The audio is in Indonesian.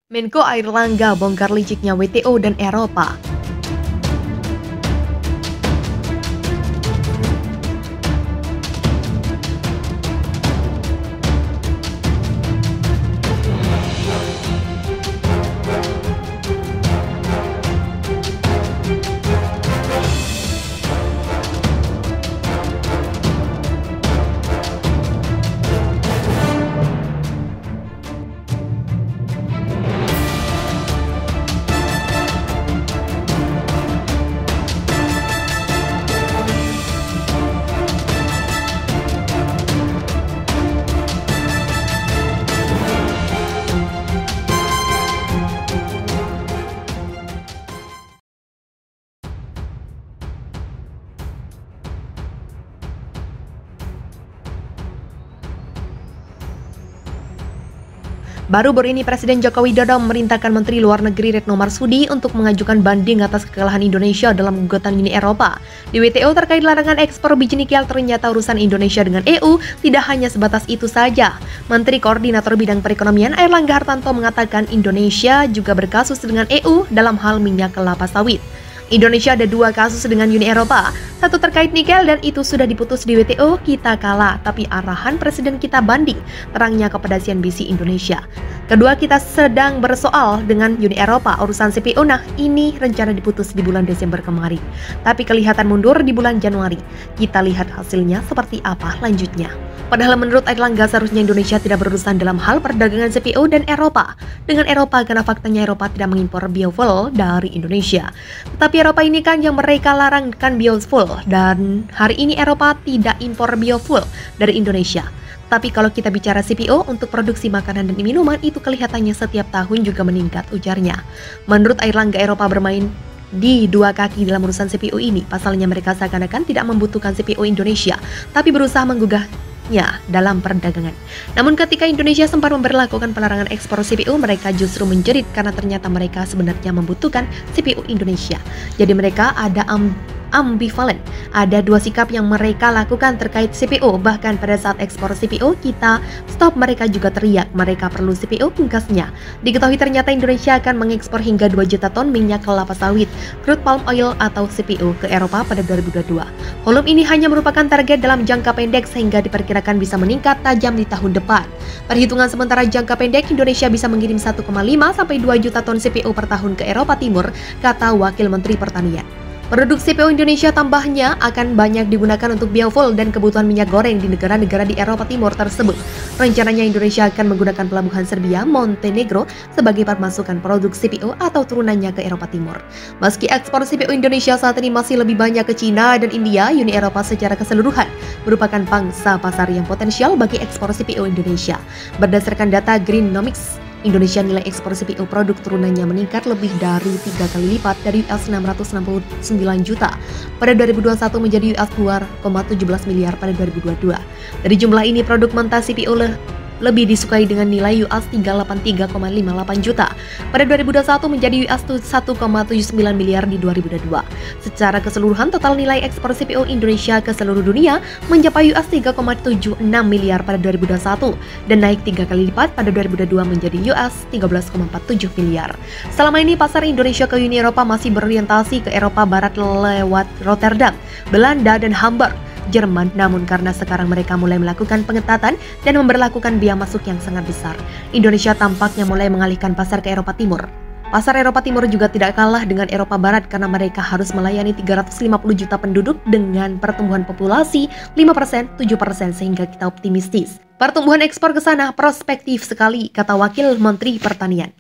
Menko Airlangga bongkar liciknya WTO dan Eropa. Baru-baru ini Presiden Joko Widodo memerintahkan Menteri Luar Negeri Retno Marsudi untuk mengajukan banding atas kekalahan Indonesia dalam gugatan Uni Eropa di WTO terkait larangan ekspor biji nikel. Ternyata urusan Indonesia dengan EU tidak hanya sebatas itu saja. Menteri Koordinator Bidang Perekonomian Airlangga Hartarto mengatakan Indonesia juga berkasus dengan EU dalam hal minyak kelapa sawit. Indonesia ada 2 kasus dengan Uni Eropa, satu terkait nikel dan itu sudah diputus di WTO, kita kalah, tapi arahan Presiden kita banding, terangnya kepada CNBC Indonesia. Kedua, kita sedang bersoal dengan Uni Eropa, urusan CPO, nah ini rencana diputus di bulan Desember kemarin, tapi kelihatan mundur di bulan Januari. Kita lihat hasilnya seperti apa lanjutnya. Padahal menurut Airlangga seharusnya Indonesia tidak berurusan dalam hal perdagangan CPO dan Eropa dengan Eropa karena faktanya Eropa tidak mengimpor biofuel dari Indonesia. Tetapi Eropa ini kan yang mereka larangkan biofuel dan hari ini Eropa tidak impor biofuel dari Indonesia. Tapi kalau kita bicara CPO untuk produksi makanan dan minuman itu kelihatannya setiap tahun juga meningkat, ujarnya. Menurut Airlangga, Eropa bermain di 2 kaki dalam urusan CPO ini. Pasalnya mereka seakan-akan tidak membutuhkan CPO Indonesia, tapi berusaha menggugahnya dalam perdagangan. Namun ketika Indonesia sempat memberlakukan pelarangan ekspor CPO, mereka justru menjerit karena ternyata mereka sebenarnya membutuhkan CPO Indonesia. Jadi mereka ada ambivalen. Ada 2 sikap yang mereka lakukan terkait CPO. Bahkan pada saat ekspor CPO kita stop, mereka juga teriak mereka perlu CPO, pungkasnya. Diketahui ternyata Indonesia akan mengekspor hingga 2 juta ton minyak kelapa sawit, crude palm oil atau CPO ke Eropa pada 2022. Volume ini hanya merupakan target dalam jangka pendek sehingga diperkirakan bisa meningkat tajam di tahun depan. Perhitungan sementara jangka pendek, Indonesia bisa mengirim 1,5 sampai 2 juta ton CPO per tahun ke Eropa Timur, kata Wakil Menteri Pertanian. Produk CPO Indonesia tambahnya akan banyak digunakan untuk biofuel dan kebutuhan minyak goreng di negara-negara di Eropa Timur tersebut. Rencananya Indonesia akan menggunakan pelabuhan Serbia, Montenegro sebagai pemasukan produk CPO atau turunannya ke Eropa Timur. Meski ekspor CPO Indonesia saat ini masih lebih banyak ke Cina dan India, Uni Eropa secara keseluruhan merupakan pangsa pasar yang potensial bagi ekspor CPO Indonesia. Berdasarkan data Greennomics, Indonesia nilai ekspor CPO produk turunannya meningkat lebih dari 3 kali lipat dari US 669 juta pada 2021 menjadi US 2,17 miliar pada 2022. Dari jumlah ini produk mentah CPO lebih disukai dengan nilai US 383,58 juta pada 2021 menjadi US 1,79 miliar di 2022. Secara keseluruhan total nilai ekspor CPO Indonesia ke seluruh dunia mencapai US 3,76 miliar pada 2021 dan naik 3 kali lipat pada 2022 menjadi US 13,47 miliar. Selama ini pasar Indonesia ke Uni Eropa masih berorientasi ke Eropa Barat lewat Rotterdam, Belanda dan Hamburg, Jerman. Namun karena sekarang mereka mulai melakukan pengetatan dan memberlakukan biaya masuk yang sangat besar, Indonesia tampaknya mulai mengalihkan pasar ke Eropa Timur. Pasar Eropa Timur juga tidak kalah dengan Eropa Barat karena mereka harus melayani 350 juta penduduk dengan pertumbuhan populasi 5%, 7% sehingga kita optimistis pertumbuhan ekspor ke sana prospektif sekali, kata Wakil Menteri Pertanian.